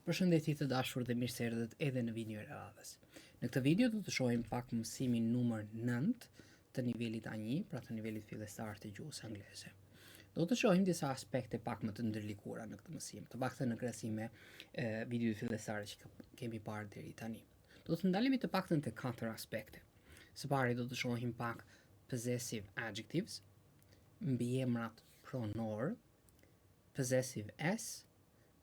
Përshëndetje të dashur dhe mirë se erdhët edhe në video e radhës. Në këtë video do të shohim pak mësimin numër 9 të nivelit A1, pra të nivelit fillestar të gjuhës angleze. Do të shohim disa aspekte pak më të ndërlikuara në këtë mësim, të paktën në krahasim me videot fillestare që kemi parë deri tani. Do të ndalemi të paktën te 4 aspekte. Së pari do të shohim pak possessive adjectives, mbiemrat pronor, possessive s,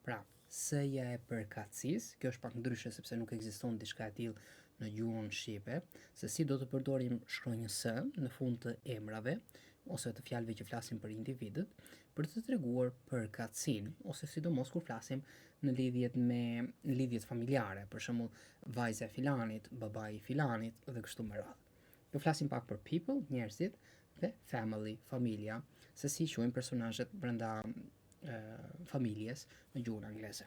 pra s-ja e përkatësisë. Kjo është pak ndryshe sepse nuk ekziston diçka e tillë në gjuhën shqipe, se si do të përdorim shkronjën s në fund të emrave ose të fjalëve që flasin për individët për të treguar përkatësinë, ose sidomos kur flasim në lidhjet familjare, për shembull vajza e filanit, babai i filanit dhe kështu me radhë. Do flasim pak për people, njerëzit, dhe family, familja, se si quajnë personazhet brenda familjes në gjuhën angleze.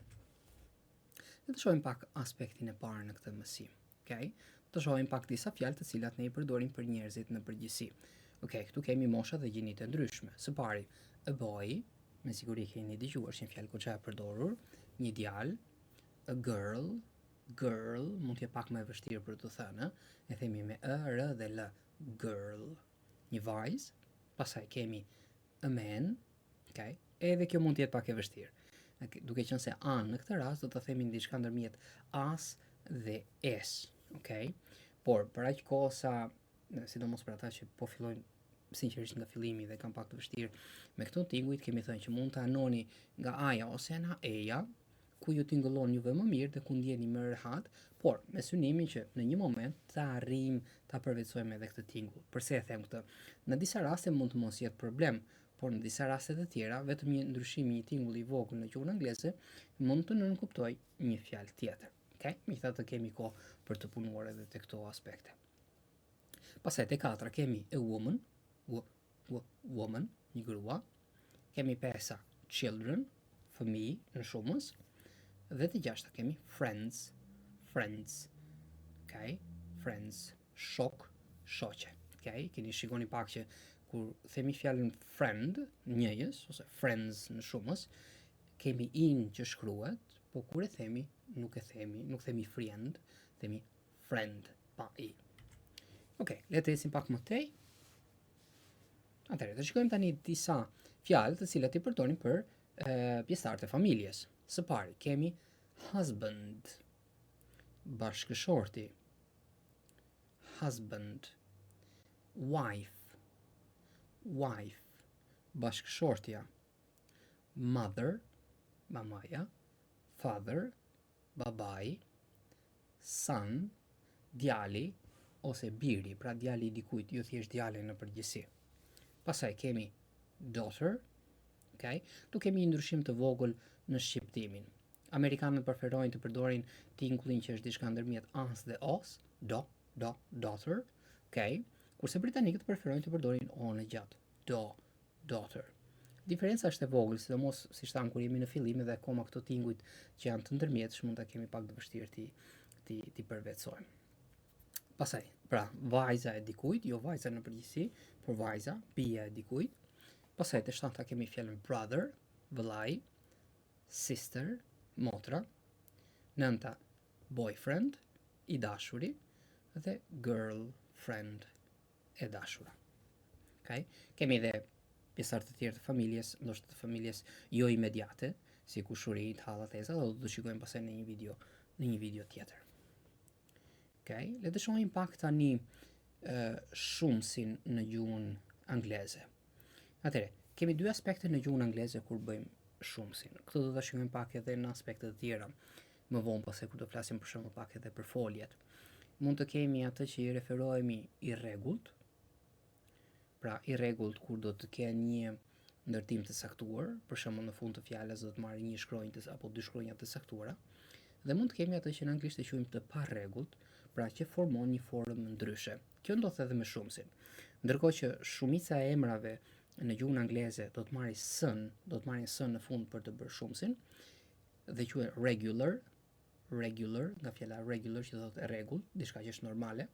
Dhe të shohim pak aspektin e parë në këtë mësim. Okay? Të shohim pak disa fjalë të cilat ne i përdorim për njerëzit në përgjithësi. Okay, këtu kemi mosha dhe gjinit e ndryshme. Së pari, a boy, me siguri keni dëgjuar, është një fjalë goxha e përdorur, një djalë, a girl, girl, mund të jetë pak më e vështirë për të thënë, e themi me ë, r dhe l, girl. Një vajzë, pastaj kemi a man, okay? Edhe kjo mund të jetë pak e vështirë. Duke qenë se an në këtë rast do të themi diçka ndërmjet as dhe es, okay? Por për aq kohë sa, sidomos për ata që po fillojnë sinqerisht nga fillimi dhe kanë pak të vështirë me këto tingujt, kemi thënë që mund të anoni nga aja ose nga eja, ku ju tingëllon juve më mirë dhe ku ndjeni më rehat, por me synimin që në një moment ta arrijmë ta përvetsojmë edhe këtë tingull. Përse e them këtë? Në disa raste mund të mos jetë problem, por në disa raste të tjera, vetëm një ndryshim i tingulli i vogël në gjuhën angleze mund të nënkuptojë një fjalë tjetër. Okay? Megjithatë kemi kohë për të punuar edhe te këto aspekte. Pastaj te 4 kemi a woman, woman, një grua. Kemi pesa children, fëmijë në shumës, dhe te 6 kemi friends, okay? Friends, shok, shoqe. Okay? Keni shikoni pak që kur themi fjalën friend, njëjës, ose friends në shumës, kemi in që shkruhet, po kur e themi, nuk themi friend, themi friend, pa i. Ok, le të ecim pak më tej. Atëherë, të shikojmë tani disa fjalë të cilat i përdorim për pjesëtarët e familjes. Së pari, kemi husband, bashkëshorti, husband, wife, bashkëshortja, mother, mamaja, father, babai, son, djali ose biri, pra djali i dikujt, jo thjesht djale në përgjithësi. Pastaj kemi daughter, okay? Tu kemi një ndryshim të vogël në shqiptimin. Amerikanët preferojnë të përdorin tingullin që është diçka ndërmjet as dhe os, daughter, okay? Kurse britanikët preferojnë të përdorin o në gjatë, daughter. Diferenca është e vogël, sidomos siç tham kur jemi në fillim dhe akoma këto tingujt që janë të ndërmjetshëm mund ta kemi pak të vështirë ti përvetsojmë. Pastaj, pra, vajza e dikujt, jo vajza në përgjithësi, por vajza, bija e dikujt. Pastaj te 7 kemi fjalën brother, vëllai, sister, motra. 9 boyfriend, i dashuri, dhe girlfriend, e dashura. Okay? Kemi edhe pjesëtar të tjerë të familjes, ndoshta të familjes jo imediate, si kushurit, hallat, ezat, do të shikojmë pastaj në një video tjetër. Okay? Le të shohim pak tani shumësin në gjuhën angleze. Atëherë, kemi dy aspekte në gjuhën angleze kur bëjmë shumësin. Këto do ta shikojmë pak edhe në aspekte të tjera më vonë, pasi kur do flasim për shembull pak edhe për foljet. Mund të kemi atë që i referohemi irregullt. Pra, irregullt kur do të kenë një ndërtim të saktuar, për shembull në fund të fjalës do të marrë një shkronjë apo dy shkronja të saktuara. Dhe mund të kemi atë që në anglisht e quajmë të parregullt, pra që formon një formë ndryshe. Kjo ndodh edhe me shumësin. Ndërkohë që shumica e emrave në gjuhën angleze do të marrin sën në fund për të bërë shumësin dhe quhet regular, nga fjala regular që thotë rregull, diçka që është normale.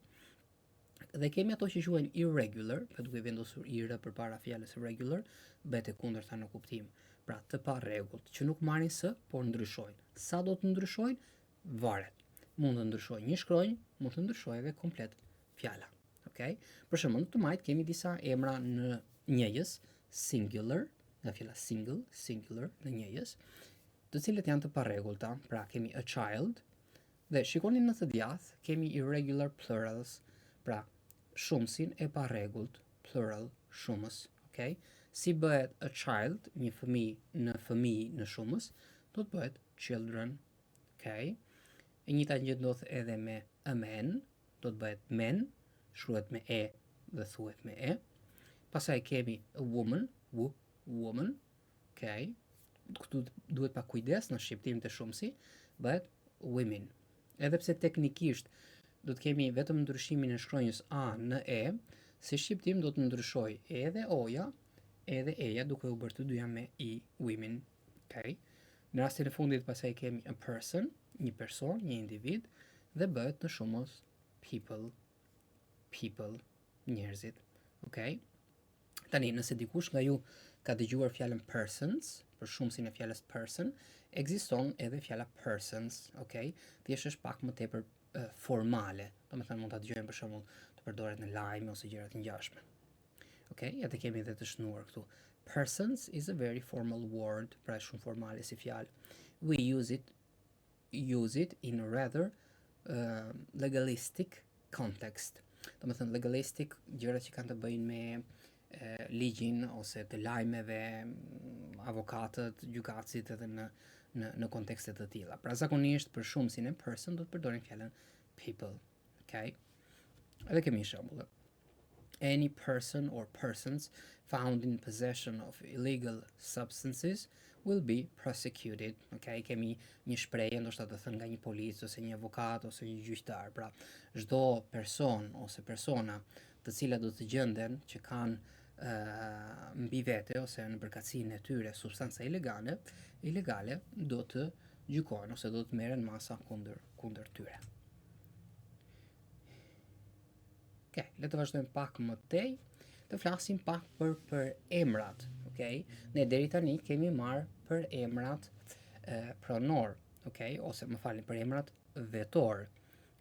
Dhe kemi ato që quhen irregular, pra duke vendosur ir përpara fjalës regular, bëhet e kundërta në kuptim. pra të parregullt, që nuk marrin s, por ndryshojnë. Sa do të ndryshojnë? Varet. Mund të ndryshojë një shkronjë, mund të ndryshojë edhe komplet fjala. Okay? Për shembull, në të majt kemi disa emra në njëjës, singular, nga fjala single, singular në njëjës, të cilët janë të parregullta, pra kemi a child, dhe shikoni në të djathtë kemi irregular plurals, pra shumësin e parregullt, plural, shumës, okay? Si bëhet a child, një fëmijë në shumës, do të bëhet children, okay? E njëjta gjë ndodh edhe me a man, do të bëhet men, shkruhet me e dhe thuhet me e. Pastaj kemi a woman, woman, okay? Këtu duhet pa kujdes në shqiptimin të shumësi, bëhet women. Edhe pse teknikisht do të kemi vetëm ndryshimin e shkronjës a në e, si shqiptim do të ndryshoj edhe oja, edhe eja, duke u bërë të dyja me i, women, okay? Në rastin e fundit pastaj kemi a person, një person, një individ, dhe bëhet në shumës people, njerëzit, okay? Tani, nëse dikush nga ju ka dëgjuar fjalën persons, për shumësin e fjalës person, ekziston edhe fjala persons, okay? Thjesht është pak më tepër formale. Domethënë mund ta dëgjojmë për shembull të përdoret në lajme ose gjëra të ngjashme. Okay? Ja të kemi edhe të shënuar këtu. Persons is a very formal word, pra shumë formale si fjalë. We use it in a rather legalistic context. Domethënë legalistic, gjërat që kanë të bëjnë me ligjin ose të lajmeve, avokatët, gjykatësit edhe në kontekste të tilla. Pra zakonisht për shumësin e person do të përdorin fjalën people, okay? Edhe kemi shembull. Any person or persons found in possession of illegal substances will be prosecuted. Okay? Kemi një shprehje ndoshta të thënë nga një policë ose një avokat ose një gjyqtar. Pra, çdo person ose persona të cilat do të gjenden që kanë mbi vete ose në përkatësinë e tyre substanca ilegale do të gjykohen ose do të merren masa kundër tyre. Okay, le të vazhdojmë pak më tej, të flasim pak për emrat, okay? Ne deri tani kemi marrë për emrat pronor, okay? Ose më falni, për emrat vetor,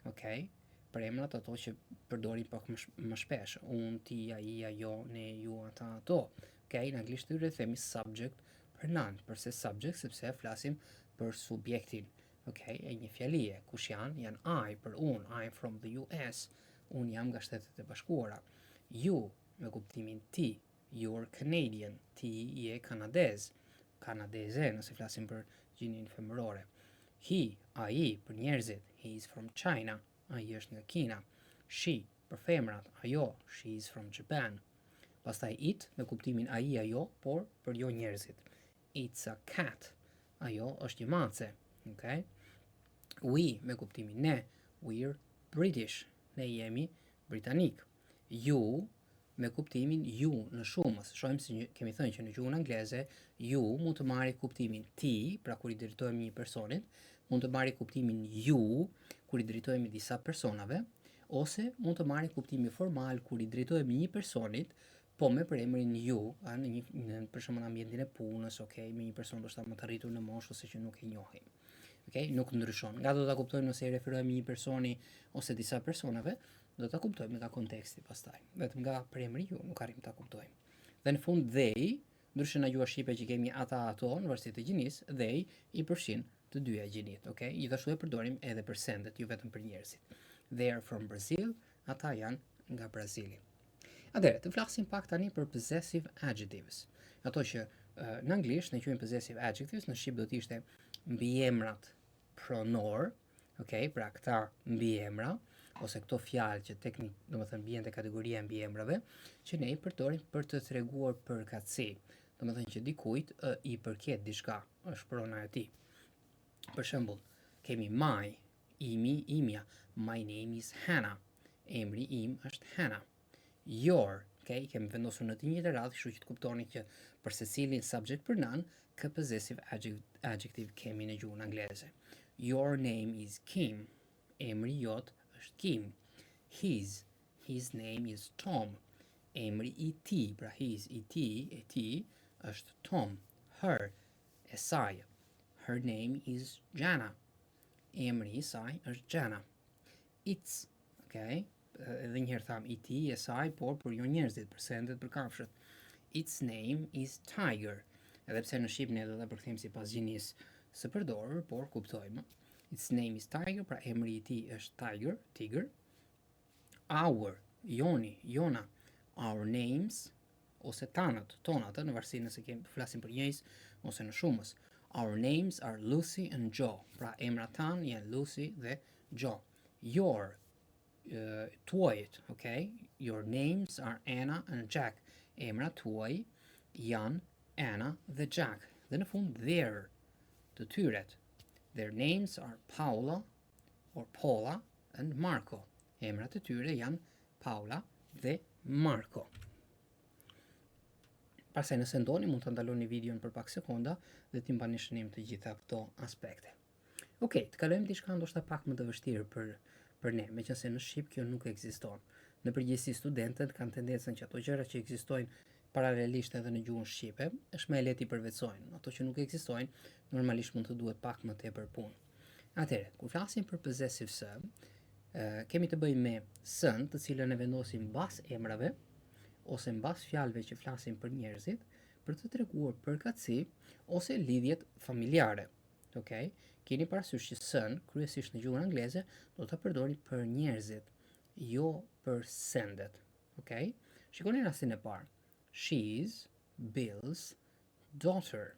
okay? Për emrat ato që përdorin pak më shpesh, unë, ti, ai, ajo, ne, ju, ata, ato, okay? Në anglisht tyre themi subject pronoun, përse subject sepse flasim për subjektin, okay? E një fjalie, kush janë I për unë, I'm from the US, unë jam nga Shtetet e Bashkuara. You, me kuptimin ti, you're Canadian, ti je kanadez, kanadeze nëse flasim për gjinin femërore. He, ai, për njerëzit, he's from China, ai është nga Kina. She, për femrat, ajo, she's from Japan. Pastaj it, me kuptimin ai, ajo, por për jo njerëzit. It's a cat, ajo është një mace, okay? We, me kuptimin ne, we're British, ne jemi britanik. You, me kuptimin ju në shumës. Shohim se kemi thënë që në gjuhën angleze you mund të marrë kuptimin ti, pra kur i drejtohemi një personit, mund të marrë kuptimin ju kur i drejtohemi disa personave, ose mund të marrë kuptimin formal kur i drejtohemi një personit, po me përemrin ju, në për shembull ambientin e punës, okay, me një person ndoshta më të arritur në moshë ose që nuk e njohim. Okay? Nuk ndryshon. Nga do ta kuptojmë nëse i referohemi një personi ose disa personave, do ta kuptojmë nga konteksti pastaj. Vetëm nga përemri ju nuk arrim ta kuptojmë. Dhe në fund they, ndryshe nga gjua shqipe që kemi ata ato në varësi të gjinisë, they i përfshin të dyja gjinit, okay? Gjithashtu e përdorim edhe për sendet, jo vetëm për njerëzit. They are from Brazil, ata janë nga Brazili. Atëherë, të flasim pak tani për possessive adjectives. Ato që në anglisht ne quajmë possessive adjectives, në shqip do të ishte mbiemrat pronor, okay? Pra këta mbiemra ose këto fjalë që teknik, domethënë bien te kategoria e mbiemrave, që ne i përdorim për të treguar përkatësi. Domethënë që dikujt i përket diçka, është prona e tij. Për shembull, kemi my, imi, imja. My name is Hannah. Emri im është Hannah. Your, okay, kemi vendosur në të njëjtën radhë, kështu që të kuptoni që për secilin subject pronoun, kë possessive adjective kemi në gjuhën angleze. Your name is Kim. Emri jot është Kim. His name is Tom. Emri i tij, pra his i tij, e tij është Tom. Her, e saj. Her name is Jana. Emri I saj është Jana. Its, okay? Edhe njëherë tham IT e saj, por për jo njerëzit, për sendet, për kafshët. Its name is Tiger. Edhe pse në shqip ne do ta përkthejmë sipas gjinisë së përdorur, por kuptojmë. Its name is Tiger, pra emri I tij është Tiger. Our, jona. Our names, ose tonat, në varësi nëse flasim për njëjës ose në shumës. Our names are Lucy and Joe. Pra emrat tan janë Lucy dhe Joe. Your, tuajt, okay? Your names are Anna and Jack. Emrat tuaj janë Anna dhe Jack. Dhe në fund their, të tyret. Their names are Paula or Paula and Marco. Emrat e tyre janë Paula dhe Marco. Pastaj nëse ndoni mund të ndaloni videon për pak sekonda dhe t'i mbani shënim të gjitha këto aspekte. Okej, të kalojmë diçka ndoshta pak më të vështirë për ne, meqense në shqip kjo nuk ekziston. Në përgjithësi studentët kanë tendencën që ato gjëra që ekzistojnë paralelisht edhe në gjuhën shqipe, është më e lehtë I përvetsojnë. Ato që nuk ekzistojnë, normalisht mund të duhet pak më tepër punë. Atëherë, kur flasim për possessive së, kemi të bëjmë me sën, të cilën e vendosim mbas emrave ose mbas fjalëve që flasin për njerëzit, për të treguar përkatësi ose lidhjet familjare. Okay? Keni parasysh që sën, kryesisht në gjuhën angleze, do ta përdori për njerëzit, jo për sendet. Okay? Shikoni rastin e parë. She's Bill's daughter.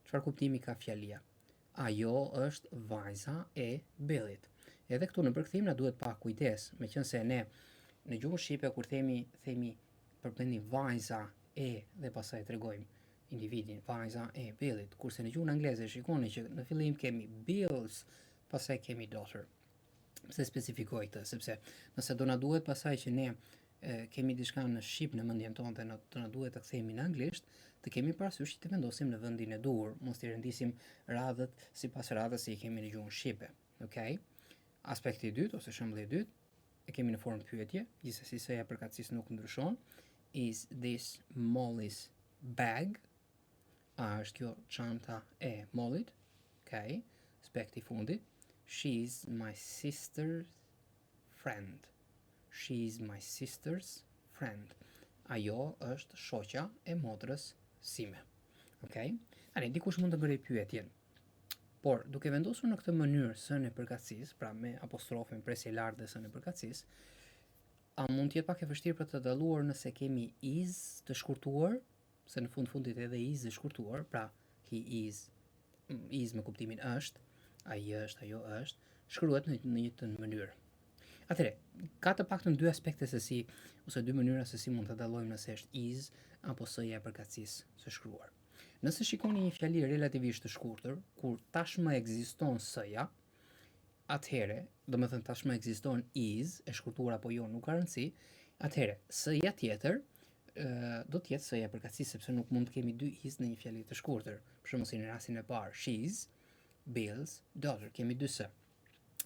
Çfarë kuptimi ka fjalia? Ajo është vajza e Billit. Edhe këtu në përkthim na duhet pak kujdes, meqense ne në gjuhën shqipe kur themi përmendim vajza e dhe pastaj tregojmë individin, vajza e Billit, kurse në gjuhën angleze shikoni që në fillim kemi Bill's, pastaj kemi daughter. Pse specifikoj këtë? Sepse nëse do na duhet pastaj që ne kemi diçka në shqip në mendjen tonë dhe do na duhet ta kthehemi në anglisht, të kemi parasysh që të vendosim në vendin e duhur, mos t'i rendisim radhët sipas radhës që I kemi në gjuhën shqipe. Okay? Aspekti I dytë ose shembulli I dytë e kemi në formë pyetje, gjithsesi s-ja përkatësisë nuk ndryshon. Is this Molly's bag? A është kjo çanta e Mollyt? Okay. Aspekti I fundit. She's my sister's friend. She's my sister's friend. Ajo është shoqja e motrës sime. Okay? Ani, dikush mund të bëjë pyetjen. Por, duke vendosur në këtë mënyrë sën e përkatësisë, pra me apostrofin presje lartë dhe sën e përkatësisë, a mund të jetë pak e vështirë për të dalluar nëse kemi is të shkurtuar, se në fundit edhe is të shkurtuar, pra he is me kuptimin është, ai është, ajo është, shkruhet në një të mënyrë. Atëre, ka të paktën dy aspekte se si, ose dy mënyra se si mund të dallojmë nëse është is apo s-ja e përkatësisë së shkruar. Nëse shikoni një fjali relativisht të shkurtër, kur tashmë ekziston s-ja, atëhere, do me thënë tashmë ekziston is, e shkurtuar apo jo nuk ka rëndësi, atëhere, s-ja tjetër do të jetë s-ja e përkatësisë, sepse nuk mund të kemi dy is në një fjali të shkurtër. Për shembull, si në rastin e parë, she's Bill's daughter, kemi dy s.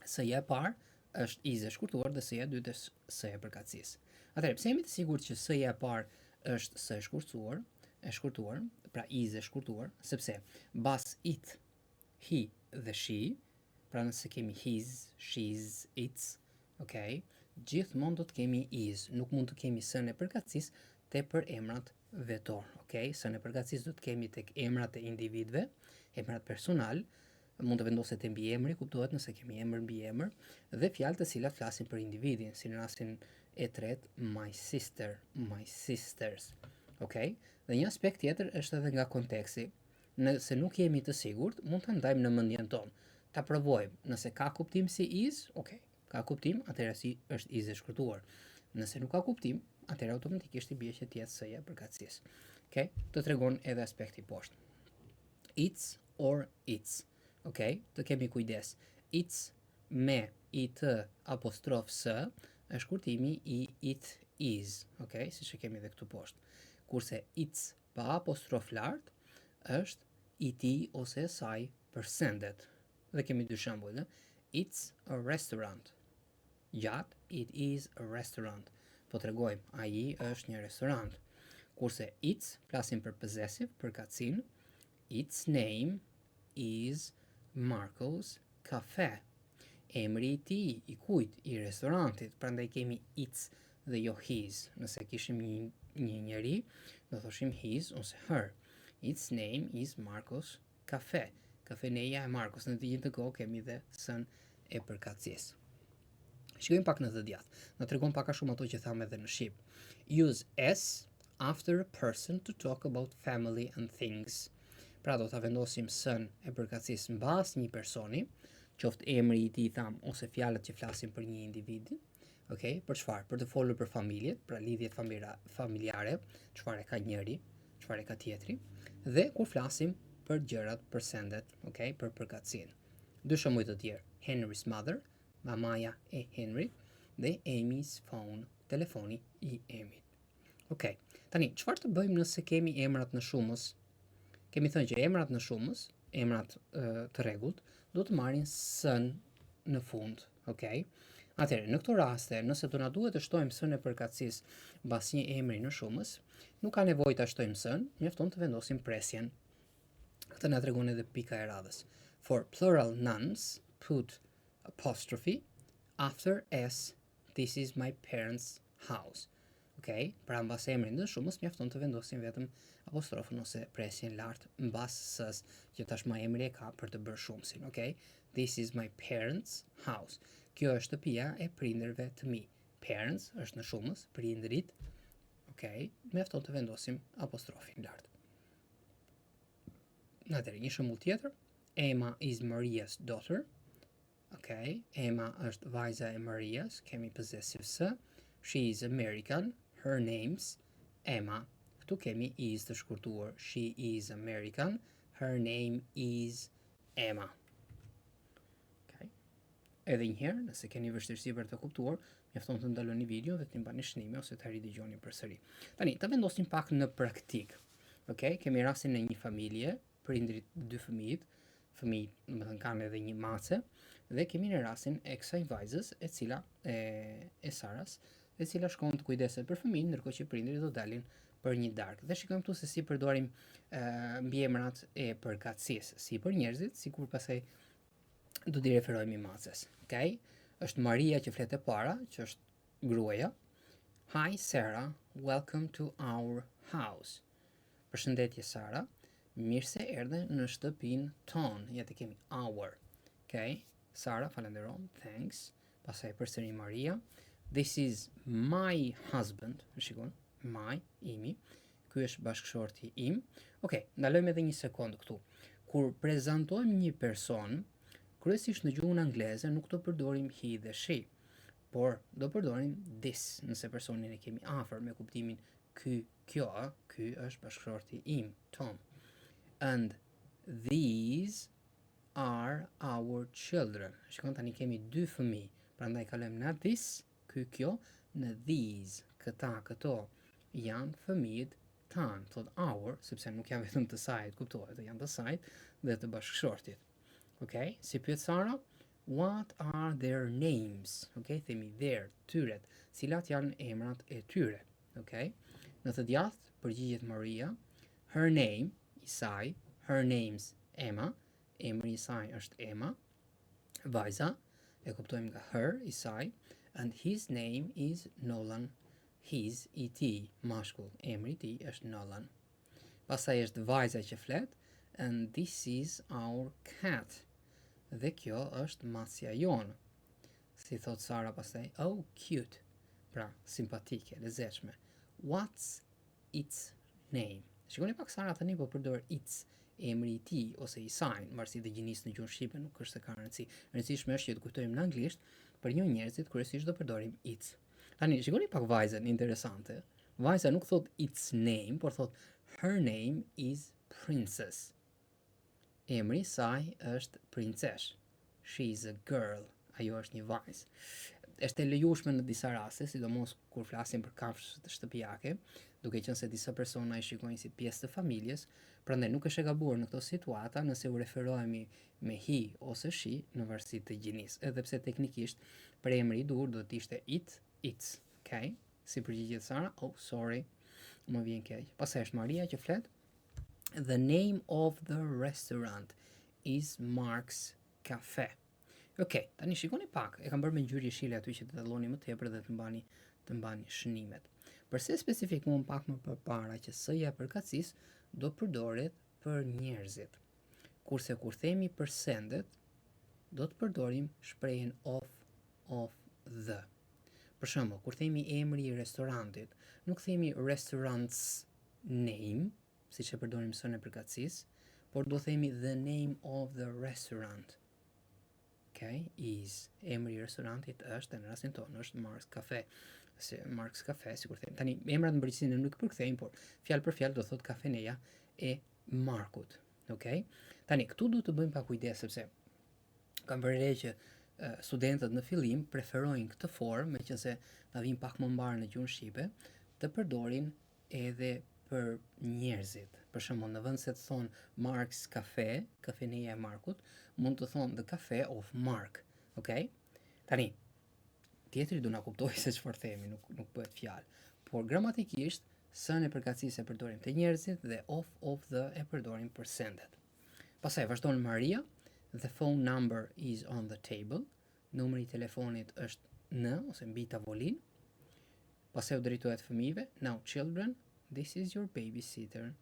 S-ja e parë është is e shkurtuar dhe s-ja e dytë është s-ja e përkatësisë. Atëherë, pse jemi të sigurt që s-ja e parë është s e shkurtuar, pra is e shkurtuar, sepse mbas it, he dhe she, pra nëse kemi his, she's, its, okay, gjithmonë do të kemi is, nuk mund të kemi s-n e përkatësisë tepër emrat vetor, okay? S-n e përkatësisë do të kemi tek emrat e individëve, emrat personal, mund të vendoset e mbiemri, kuptohet nëse kemi emër mbiemër, dhe fjalë të cilat flasin për individin, si në rastin e tretë, my sister, my sisters. Okay? Dhe një aspekt tjetër është edhe nga konteksti. Nëse nuk jemi të sigurt, mund ta ndajmë në mendjen tonë. Ta provojmë. Nëse ka kuptim si is, okay. Ka kuptim, atëherë si është is e shkurtuar. Nëse nuk ka kuptim, atëherë automatikisht I bie që të jetë s-ja e përkatësisë. Okay? Të tregon edhe aspekti poshtë. It's or its. Okay? Të kemi kujdes. It's me it apostrof s është shkurtimi I it is. Okay? Siç e kemi edhe këtu poshtë. Kurse it's pa apostrof lart është I tij ose e saj për sendet. Dhe kemi dy shembuj. It's a restaurant. Gjat, it is a restaurant. Po tregojmë, ai është një restorant. Kurse it's flasim për possessive, për kacin, Its name is Marco's Cafe. Emri I tij I kujt? I restorantit. Prandaj kemi its dhe jo his. Nëse kishim një njeri, do thoshim his ose her. Its name is Marco's Cafe. Kafeneja e Marcos. Në të njëjtën kohë kemi dhe sën e përkatësisë. Shikojmë pak në të djathtë. Na tregon pak a shumë ato që thamë edhe në shqip. Use s after a person to talk about family and things. Pra do ta vendosim sën e përkatësisë mbas një personi, qoftë emri I tij tham ose fjalët që flasin për një individi. Okej, për çfarë? Për të folur për familjet, pra lidhjet familjare, çfarë ka njëri, çfarë ka tjetri, dhe kur flasim për gjërat, për sendet, okay, për përkatësinë. Dy shembuj të tjerë. Henry's mother, mamaja e Henry, dhe Amy's phone, telefoni I Amyt. Okej. Tani, çfarë të bëjmë nëse kemi emrat në shumës? Kemi thënë që emrat në shumës, emrat të rregullt, do të marrin sën në fund, okay? Atëherë, në këto raste, nëse do na duhet të shtojmë sën e përkatësisë mbas një emri në shumës, nuk ka nevojë ta shtojmë sën, mjafton të vendosim presjen. Këtë na tregon edhe pika e radhës. For plural nouns, put apostrophe after s. This is my parents' house. Okay? Pra mbas emrin në shumës mjafton të vendosim vetëm apostrofën ose presjen lart mbas s-s që tashmë emri e ka për të bërë shumësin. Okay? This is my parents' house. Kjo është shtëpia e prindërve të mi. Parents është në shumës, prindërit. Okay? Mjafton të vendosim apostrofin lart. Atëherë, një shembull tjetër. Emma is Maria's daughter. Okay? Emma është vajza e Marias, kemi possessive s. She is American. Her name's Emma. Këtu kemi is të shkurtuar. She is American. Her name is Emma. Okay? Edhe një herë, nëse keni vështirësi për të kuptuar, mjafton të ndaloni video dhe të mbani shënime ose të ridëgjoni përsëri. Tani, ta vendosim pak në praktik. Okay? Kemi rastin e një familje, prindrit dy fëmijë, domethënë kanë edhe një mace, dhe kemi në rastin e kësaj vajzës e cila e Saras, e cila shkon të kujdeset për fëmijën, ndërkohë që prindërit do dalin për një darkë. Dhe shikojmë këtu se si përdorim mbiemrat e përkatësisë, si për njerëzit, sikur pastaj do t'i referojmë maces. Okay? Është Maria që flet e para, që është gruaja. Hi Sarah, welcome to our house. Përshëndetje Sara, mirë se erdhe në shtëpinë tonë. Ja të kemi our. Okay? Sara, falenderon, thanks. Pastaj përsëri Maria. This is my husband. Shikon, my, imi. Ky është bashkëshorti im. Okej, ndalojmë edhe një sekond këtu. Kur prezantojmë një person, kryesisht në gjuhën angleze nuk do përdorim he dhe she, por do përdorim this nëse personin e kemi afër me kuptimin ky, kjo, ky është bashkëshorti im, Tom. And these are our children. Shikon, tani kemi dy fëmijë. Prandaj kalojmë nga this, ky, kjo, në these, këta, këto janë fëmijët tanë. Thot our, sepse nuk janë vetëm të sajt, kuptohet, janë të sajt dhe të bashkëshortit. Okay? Si pyet Sara, what are their names? Okay? Themi their, tyret, cilat janë emrat e tyre. Okay? Në të djathtë përgjigjet Maria, her name, I saj, her name's Emma, emri I saj është Emma, vajza, e kuptojmë nga her, I saj, and his name is Nolan, his, I ti, mashkull, emri I ti është Nolan. Pastaj është vajza që flet, and this is our cat, dhe kjo është macja jonë. Si thot Sara pastaj, oh, cute, pra, simpatike, lezetshme. What's its name? Shikoni pak Sara tani po përdor its, emri I ti ose I saj, varësi dhe gjinisë në gjuhën shqipe nuk është se ka rëndësi. Rëndësishme është që të kuptojmë në anglisht, për një njerëzit kryesisht do përdorim its. Tani shikoni pak vajzën, interesante. Vajza nuk thot its name, por thot her name is Princess. Emri I saj është princesh. She is a girl. Ajo është një vajzë. Është e lejueshme në disa raste, sidomos kur flasim për kafshë të shtëpiake, duke qenë se disa persona I shikojnë si pjesë të familjes, prandaj nuk është e gabuar në këto situata nëse u referohemi me he ose she në varësi të gjinisë, edhe pse teknikisht për emri I dur do të ishte it, its. Okay? Si përgjigjet Sara, oh sorry, më vjen keq. Pastaj është Maria që flet, The name of the restaurant is Mark's Cafe. Ok, tani shikoni pak, e kam bërë me ngjyrë jeshile aty që të dalloni më tepër dhe të mbani shënimet. Përse specifikon pak më përpara që s-ja e përkatësisë do përdoret për njerëzit. Kurse kur themi për sendet, do të përdorim shprehjen of the. Për shembull, kur themi emri i restorantit, nuk themi restaurant's name, siç e përdorim s-ën e përkatësisë, por do themi the name of the restaurant. Okay, is. Emri i restorantit është, në rastin tonë, është Mark's Cafe. Mark's Cafe, sikur them. Tani emrat në përgjithësi nuk i përkthejmë, por fjalë për fjalë do thot kafeneja e Markut. Okay? Tani këtu duhet të bëjmë pak kujdes sepse kam vënë që studentët në fillim preferojnë këtë formë, meqense na vijnë pak më mbar në gjuhën shqipe, të përdorin edhe për njerëzit. Për shembull, në vend se të thonë Mark's Cafe, kafeneja e Markut, mund të thonë the cafe of Mark. Okay? Tani, tjetri do na kuptojë se çfarë themi, nuk bëhet fjalë. Por gramatikisht, s-ën e përkatësisë e përdorim te njerëzit dhe of the e përdorim për sendet. Pastaj vazhdon Maria. The phone number is on the table. Numri i telefonit është në ose mbi tavolinë. Pastaj u drejtohet fëmijëve. Now children, this is your babysitter.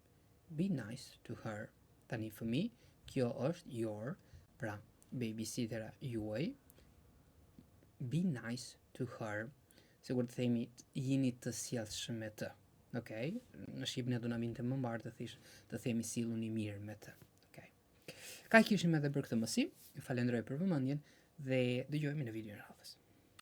Be nice to her. Tani fëmijë, kjo është your, pra babysittera juaj. Be nice to her. Sigur të themi jini të sjellshëm me të. Okay? Në shqip ne do na vinte më mbar të themi silluni mirë me të. Okay. Kaq kishim edhe për këtë mësim. Ju falenderoj për vëmendjen dhe dëgjohemi në videon e radhës.